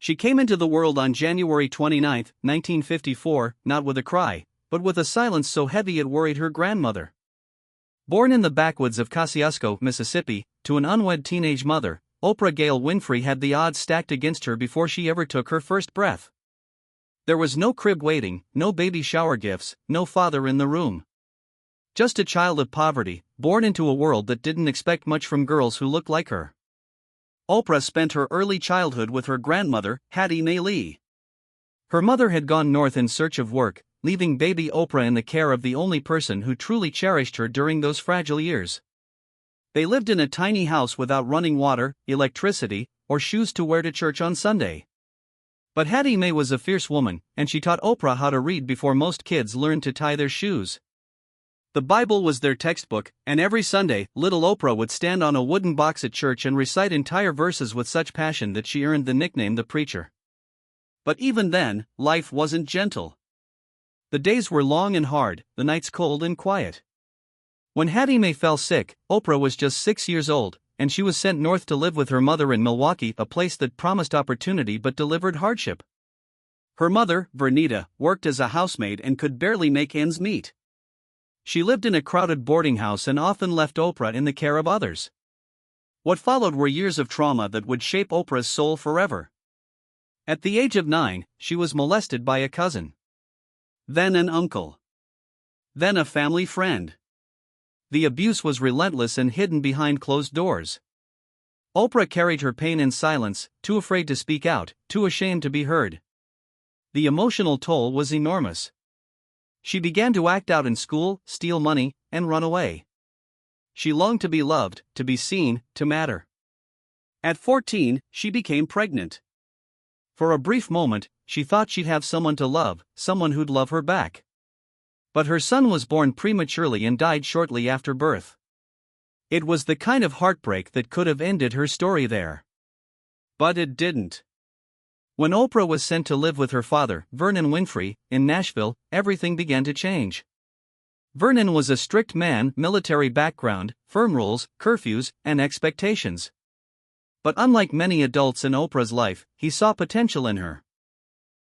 She came into the world on January 29, 1954, not with a cry, but with a silence so heavy it worried her grandmother. Born in the backwoods of Kosciuszko, Mississippi, to an unwed teenage mother, Oprah Gail Winfrey had the odds stacked against her before she ever took her first breath. There was no crib waiting, no baby shower gifts, no father in the room. Just a child of poverty, born into a world that didn't expect much from girls who looked like her. Oprah spent her early childhood with her grandmother, Hattie Mae Lee. Her mother had gone north in search of work, leaving baby Oprah in the care of the only person who truly cherished her during those fragile years. They lived in a tiny house without running water, electricity, or shoes to wear to church on Sunday. But Hattie Mae was a fierce woman, and she taught Oprah how to read before most kids learned to tie their shoes. The Bible was their textbook, and every Sunday, little Oprah would stand on a wooden box at church and recite entire verses with such passion that she earned the nickname the preacher. But even then, life wasn't gentle. The days were long and hard, the nights cold and quiet. When Hattie Mae fell sick, Oprah was just 6 years old, and she was sent north to live with her mother in Milwaukee, a place that promised opportunity but delivered hardship. Her mother, Vernita, worked as a housemaid and could barely make ends meet. She lived in a crowded boarding house and often left Oprah in the care of others. What followed were years of trauma that would shape Oprah's soul forever. At the age of 9, she was molested by a cousin. Then an uncle. Then a family friend. The abuse was relentless and hidden behind closed doors. Oprah carried her pain in silence, too afraid to speak out, too ashamed to be heard. The emotional toll was enormous. She began to act out in school, steal money, and run away. She longed to be loved, to be seen, to matter. At 14, she became pregnant. For a brief moment, she thought she'd have someone to love, someone who'd love her back. But her son was born prematurely and died shortly after birth. It was the kind of heartbreak that could have ended her story there. But it didn't. When Oprah was sent to live with her father, Vernon Winfrey, in Nashville, everything began to change. Vernon was a strict man, military background, firm rules, curfews, and expectations. But unlike many adults in Oprah's life, he saw potential in her.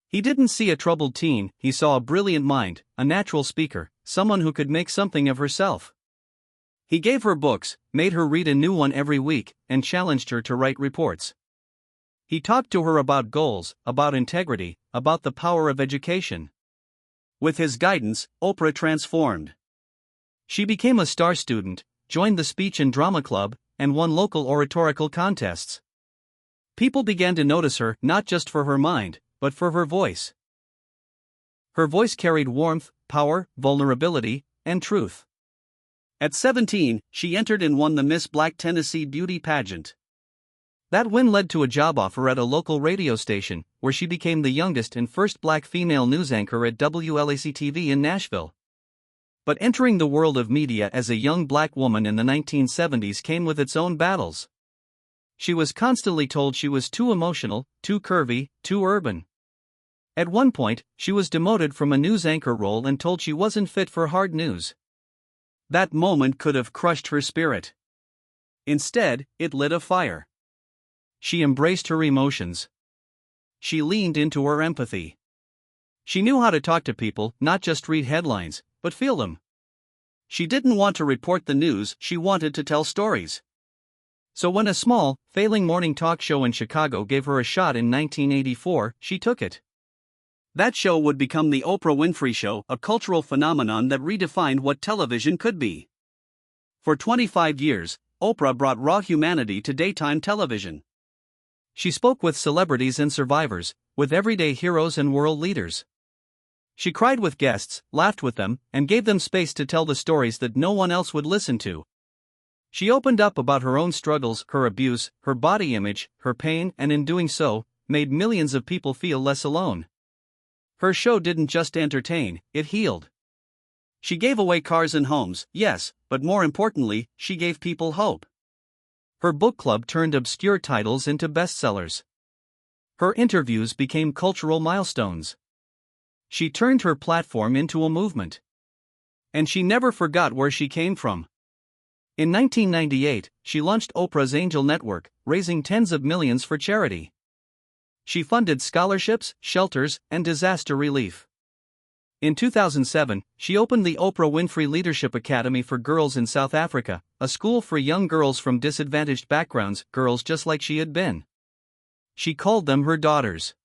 He didn't see a troubled teen, he saw a brilliant mind, a natural speaker, someone who could make something of herself. He gave her books, made her read a new one every week, and challenged her to write reports. He talked to her about goals, about integrity, about the power of education. With his guidance, Oprah transformed. She became a star student, joined the speech and drama club, and won local oratorical contests. People began to notice her not just for her mind, but for her voice. Her voice carried warmth, power, vulnerability, and truth. At 17, she entered and won the Miss Black Tennessee Beauty pageant. That win led to a job offer at a local radio station, where she became the youngest and first black female news anchor at WLAC-TV in Nashville. But entering the world of media as a young black woman in the 1970s came with its own battles. She was constantly told she was too emotional, too curvy, too urban. At one point, she was demoted from a news anchor role and told she wasn't fit for hard news. That moment could have crushed her spirit. Instead, it lit a fire. She embraced her emotions. She leaned into her empathy. She knew how to talk to people, not just read headlines, but feel them. She didn't want to report the news, she wanted to tell stories. So when a small, failing morning talk show in Chicago gave her a shot in 1984, she took it. That show would become the Oprah Winfrey Show, a cultural phenomenon that redefined what television could be. For 25 years, Oprah brought raw humanity to daytime television. She spoke with celebrities and survivors, with everyday heroes and world leaders. She cried with guests, laughed with them, and gave them space to tell the stories that no one else would listen to. She opened up about her own struggles, her abuse, her body image, her pain, and in doing so, made millions of people feel less alone. Her show didn't just entertain, it healed. She gave away cars and homes, yes, but more importantly, she gave people hope. Her book club turned obscure titles into bestsellers. Her interviews became cultural milestones. She turned her platform into a movement. And she never forgot where she came from. In 1998, she launched Oprah's Angel Network, raising tens of millions for charity. She funded scholarships, shelters, and disaster relief. In 2007, she opened the Oprah Winfrey Leadership Academy for Girls in South Africa, a school for young girls from disadvantaged backgrounds, girls just like she had been. She called them her daughters.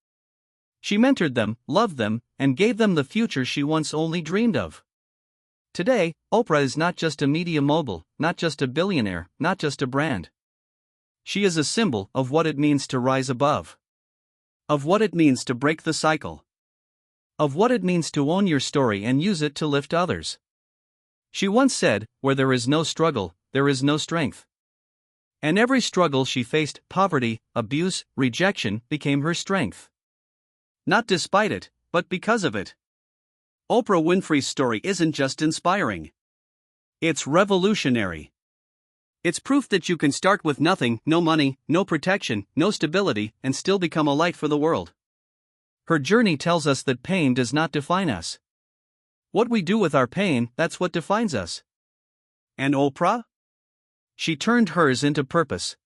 She mentored them, loved them, and gave them the future she once only dreamed of. Today, Oprah is not just a media mogul, not just a billionaire, not just a brand. She is a symbol of what it means to rise above. Of what it means to break the cycle. Of what it means to own your story and use it to lift others. She once said, "Where there is no struggle, there is no strength." And every struggle she faced, poverty, abuse, rejection, became her strength. Not despite it, but because of it. Oprah Winfrey's story isn't just inspiring. It's revolutionary. It's proof that you can start with nothing, no money, no protection, no stability, and still become a light for the world. Her journey tells us that pain does not define us. What we do with our pain, that's what defines us. And Oprah? She turned hers into purpose.